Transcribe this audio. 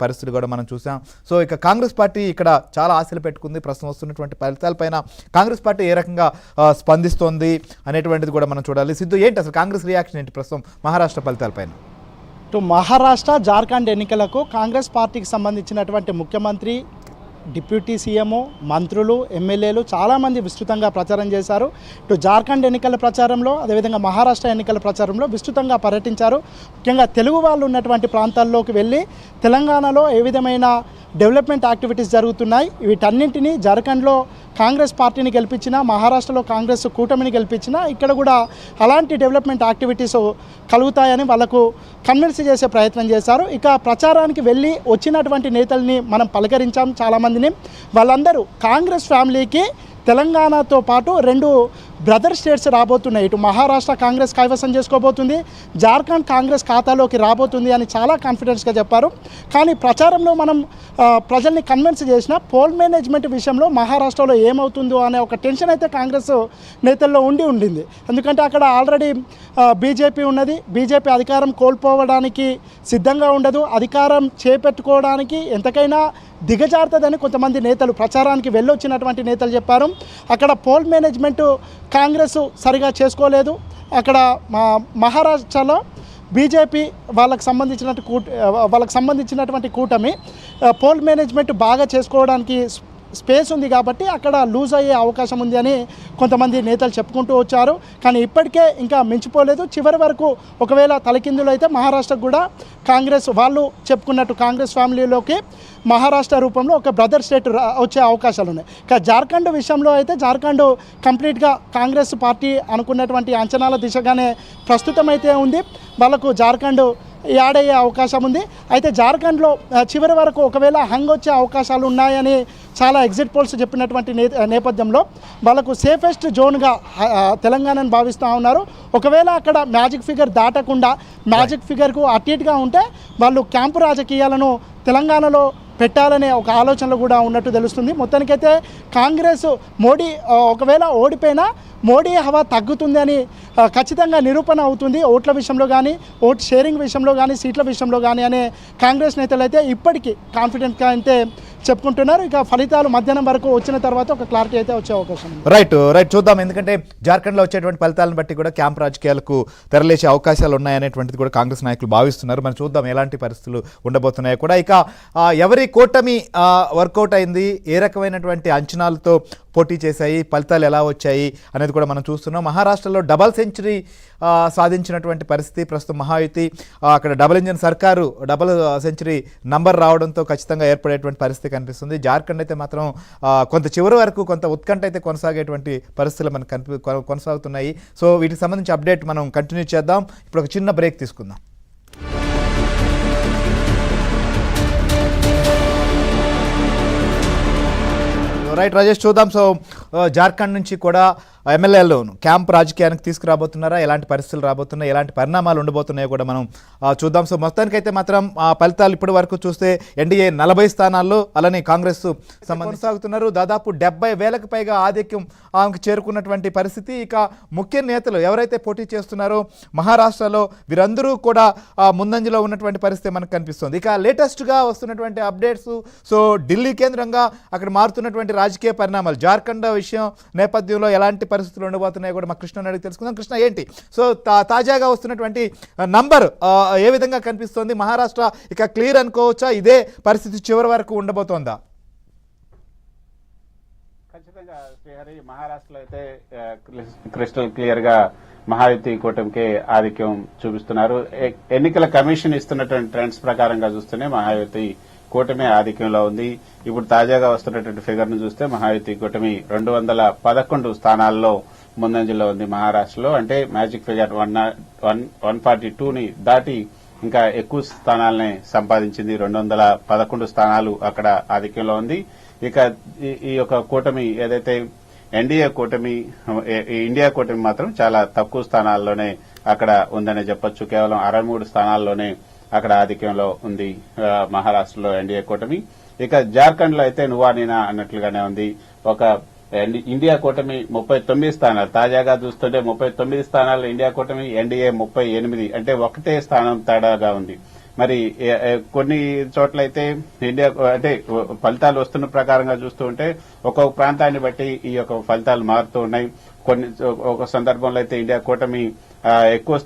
పరిస్థితులు కూడా మనం చూసాం. సో ఇక కాంగ్రెస్ పార్టీ ఇక్కడ చాలా ఆశలు పెట్టుకుంది. ప్రస్తుతం వస్తున్నటువంటి ఫలితాలపైన కాంగ్రెస్ పార్టీ ఏ రకంగా స్పందిస్తోంది అనేటువంటిది కూడా మనం చూడాలి. సిద్ధు, ఏంటి అసలు కాంగ్రెస్ రియాక్షన్ ఏంటి ప్రస్తుతం మహారాష్ట్ర ఫలితాలపైన? మహారాష్ట్ర జార్ఖండ్ ఎన్నికలకు కాంగ్రెస్ పార్టీకి సంబంధించినటువంటి ముఖ్యమంత్రి, డిప్యూటీ సీఎం, మంత్రులు, ఎమ్మెల్యేలు చాలామంది విస్తృతంగా ప్రచారం చేశారు. ఇటు జార్ఖండ్ ఎన్నికల ప్రచారంలో, అదేవిధంగా మహారాష్ట్ర ఎన్నికల ప్రచారంలో విస్తృతంగా పర్యటించారు. ముఖ్యంగా తెలుగు వాళ్ళు ఉన్నటువంటి ప్రాంతాల్లోకి వెళ్ళి తెలంగాణలో ఏ విధమైన డెవలప్మెంట్ యాక్టివిటీస్ జరుగుతున్నాయి, వీటన్నింటినీ జార్ఖండ్లో కాంగ్రెస్ పార్టీని గెలిపించినా, మహారాష్ట్రలో కాంగ్రెస్ కూటమిని గెలిపించినా ఇక్కడ కూడా అలాంటి డెవలప్మెంట్ యాక్టివిటీస్ కలుగుతాయని వాళ్ళకు కన్విన్స్ చేసే ప్రయత్నం చేశారు. ఇక ప్రచారానికి వెళ్ళి వచ్చినటువంటి నేతల్ని మనం పలకరించాం చాలామందిని. వాళ్ళందరూ కాంగ్రెస్ ఫ్యామిలీకి తెలంగాణతో పాటు 2 బ్రదర్ స్టేట్స్ రాబోతున్నాయి. ఇటు మహారాష్ట్ర కాంగ్రెస్ కైవసం చేసుకోబోతుంది, జార్ఖండ్ కాంగ్రెస్ ఖాతాలోకి రాబోతుంది అని చాలా కాన్ఫిడెన్స్గా చెప్పారు. కానీ ప్రచారంలో మనం ప్రజల్ని కన్విన్స్ చేసిన పోల్ మేనేజ్మెంట్ విషయంలో మహారాష్ట్రలో ఏమవుతుందో అనే ఒక టెన్షన్ అయితే కాంగ్రెస్ నేతల్లో ఉండింది. ఎందుకంటే అక్కడ ఆల్రెడీ బీజేపీ ఉన్నది. బీజేపీ అధికారం కోల్పోవడానికి సిద్ధంగా ఉండదు, అధికారం చేపట్టుకోవడానికి ఎంతకైనా దిగజారుతుందని కొంతమంది నేతలు, ప్రచారానికి వెళ్ళొచ్చినటువంటి నేతలు చెప్పారు. అక్కడ పోల్ మేనేజ్మెంట్ కాంగ్రెస్ సరిగా చేసుకోలేదు. అక్కడ మహారాష్ట్రలో బీజేపీ వాళ్ళకి సంబంధించినటువంటి కూటమి పోల్ మేనేజ్మెంట్ బాగా చేసుకోవడానికి స్పేస్ ఉంది కాబట్టి అక్కడ లూజ్ అయ్యే అవకాశం ఉంది అని కొంతమంది నేతలు చెప్పుకుంటూ వచ్చారు. కానీ ఇప్పటికే ఇంకా మించిపోలేదు. చివరి వరకు ఒకవేళ తలకిందులు అయితే మహారాష్ట్రకు కూడా కాంగ్రెస్ వాళ్ళు చెప్పుకున్నట్టు కాంగ్రెస్ ఫ్యామిలీలోకి మహారాష్ట్ర రూపంలో ఒక బ్రదర్ స్టేట్ వచ్చే అవకాశాలు ఉన్నాయి. కానీ జార్ఖండ్ విషయంలో అయితే జార్ఖండ్ కంప్లీట్గా కాంగ్రెస్ పార్టీ అనుకున్నటువంటి అంచనాల దిశగానే ప్రస్తుతం అయితే ఉంది. వాళ్ళకు జార్ఖండ్ యాడ్ అయ్యే అవకాశం ఉంది. అయితే జార్ఖండ్లో చివరి వరకు ఒకవేళ హంగ్ వచ్చే అవకాశాలు ఉన్నాయని చాలా ఎగ్జిట్ పోల్స్ చెప్పినటువంటి నేపథ్యంలో వాళ్ళకు సేఫెస్ట్ జోన్గా తెలంగాణను భావిస్తూ ఉన్నారు. ఒకవేళ అక్కడ మ్యాజిక్ ఫిగర్ దాటకుండా మ్యాజిక్ ఫిగర్కు అటు ఇటుగా ఉంటే వాళ్ళు క్యాంపు రాజకీయాలను తెలంగాణలో పెట్టాలనే ఒక ఆలోచనలు కూడా ఉన్నట్టు తెలుస్తుంది. మొత్తానికైతే కాంగ్రెస్ మోడీ ఒకవేళ ఓడిపోయినా మోడీ హవా తగ్గుతుంది అని ఖచ్చితంగా నిరూపణ అవుతుంది. ఓట్ల విషయంలో కానీ, ఓట్ షేరింగ్ విషయంలో కానీ, సీట్ల విషయంలో కానీ అనే కాంగ్రెస్ నేతలు అయితే ఇప్పటికీ కాన్ఫిడెంట్గా అయితే చెప్పుకుంటున్నారు. ఇక ఫలితాలు మధ్యాహ్నం వరకు వచ్చిన తర్వాత ఒక క్లారిటీ అయితే వచ్చే అవకాశం ఉంది. రైట్ చూద్దాం. ఎందుకంటే జార్ఖండ్లో వచ్చేటువంటి ఫలితాలను బట్టి కూడా క్యాంప్ రాజకీయాలకు తెరలేసే అవకాశాలు ఉన్నాయనేటువంటిది కూడా కాంగ్రెస్ నాయకులు భావిస్తున్నారు. మనం చూద్దాం ఎలాంటి పరిస్థితులు ఉండబోతున్నాయో కూడా. ఇక ఎవరి కూటమి వర్కౌట్ అయింది, ఏ రకమైనటువంటి అంచనాలతో పోటీ చేశాయి, ఫలితాలు ఎలా వచ్చాయి అనేది కూడా మనం చూస్తున్నాం. మహారాష్ట్రలో డబల్ సెంచరీ సాధించినటువంటి పరిస్థితి ప్రస్తుతం మహాయుతి. అక్కడ డబుల్ ఇంజన్ సర్కారు డబుల్ సెంచరీ నంబర్ రావడంతో ఖచ్చితంగా ఏర్పడేటువంటి పరిస్థితి కనిపిస్తుంది. జార్ఖండ్ అయితే మాత్రం కొంత చివరి వరకు కొంత ఉత్కంఠ అయితే కొనసాగేటువంటి పరిస్థితులు మనకు కొనసాగుతున్నాయి. సో వీటికి సంబంధించి అప్డేట్ మనం కంటిన్యూ చేద్దాం. ఇప్పుడు ఒక చిన్న బ్రేక్ తీసుకుందాం. రైట్ రాజేష్, చూద్దాం. సో జార్ఖండ్ నుంచి కూడా ఎమ్మెల్యేలను క్యాంప్ రాజకీయానికి తీసుకురాబోతున్నారా, ఎలాంటి పరిస్థితులు రాబోతున్నాయి, ఎలాంటి పరిణామాలు ఉండబోతున్నాయో కూడా మనం చూద్దాం. సో మొత్తానికైతే మాత్రం ఫలితాలు ఇప్పటి వరకు చూస్తే ఎన్డీఏ 40 స్థానాల్లో, అలానే కాంగ్రెస్ కొనసాగుతున్నారు. దాదాపు 70,000కు పైగా ఆధిక్యం ఆమెకు చేరుకున్నటువంటి పరిస్థితి. ఇక ముఖ్య నేతలు ఎవరైతే పోటీ చేస్తున్నారో మహారాష్ట్రలో వీరందరూ కూడా ముందంజలో ఉన్నటువంటి పరిస్థితి మనకు కనిపిస్తుంది. ఇక లేటెస్ట్గా వస్తున్నటువంటి అప్డేట్స్, సో ఢిల్లీ కేంద్రంగా అక్కడ మారుతున్నటువంటి రాజకీయ పరిణామాలు, జార్ఖండ్ విషయం నేపథ్యంలో ఎలాంటి పరిస్థితులు ఉండబోతున్నాయి కూడా మా కృష్ణ అడిగి తెలుసుకుందాం. కృష్ణ, ఏంటి సో తాజాగా వస్తున్నటువంటి నంబర్ ఏ విధంగా కనిపిస్తోంది? మహారాష్ట్ర ఇక క్లియర్ అనుకోవచ్చా? ఇదే పరిస్థితి చివరి వరకు ఉండబోతోందా? ఖచ్చితంగా శ్రీహరి, మహారాష్ట్రలో అయితే క్రిస్టల్ క్లియర్ గా మహాయుతి కూటమికి ఆధిక్యం చూపిస్తున్నారు. ఎన్నికల కమిషన్ ఇస్తున్నటువంటి ట్రెండ్స్ ప్రకారంగా చూస్తేనే మహాయుతి కూటమి ఆధిక్యంలో ఉంది. ఇప్పుడు తాజాగా వస్తున్నటువంటి ఫిగర్ ను చూస్తే మహాయుతి కూటమి 211 స్థానాల్లో ముందంజలో ఉంది మహారాష్ట్రలో. అంటే మ్యాజిక్ ఫిగర్ 142ని దాటి ఇంకా ఎక్కువ స్థానాలనే సంపాదించింది. 211 స్థానాలు అక్కడ ఆధిక్యంలో ఉంది. ఇక ఈ యొక్క కూటమి ఏదైతే ఎన్డీఏ కూటమి, ఇండియా కూటమి మాత్రం చాలా తక్కువ స్థానాల్లోనే అక్కడ ఉందనే చెప్పొచ్చు. కేవలం 63 స్థానాల్లోనే అక్కడ ఆధిక్యంలో ఉంది మహారాష్ట్రలో ఎన్డీఏ కూటమి. ఇక జార్ఖండ్ లో అయితే నువ్వా నేనా అన్నట్లుగానే ఉంది. ఒక ఇండియా కూటమి 39 స్థానాలు, తాజాగా చూస్తుంటే 39 స్థానాలు ఇండియా కూటమి, ఎన్డీఏ 38, అంటే ఒకటే స్థానం తేడాగా ఉంది. మరి కొన్ని చోట్ల అయితే ఇండియా అంటే ఫలితాలు వస్తున్న ప్రకారంగా చూస్తూ ఉంటే ఒక్కొక్క ప్రాంతాన్ని బట్టి ఈ యొక్క ఫలితాలు మారుతూ ఉన్నాయి. ఒక సందర్భంలో అయితే ఇండియా కూటమి ఎక్కువ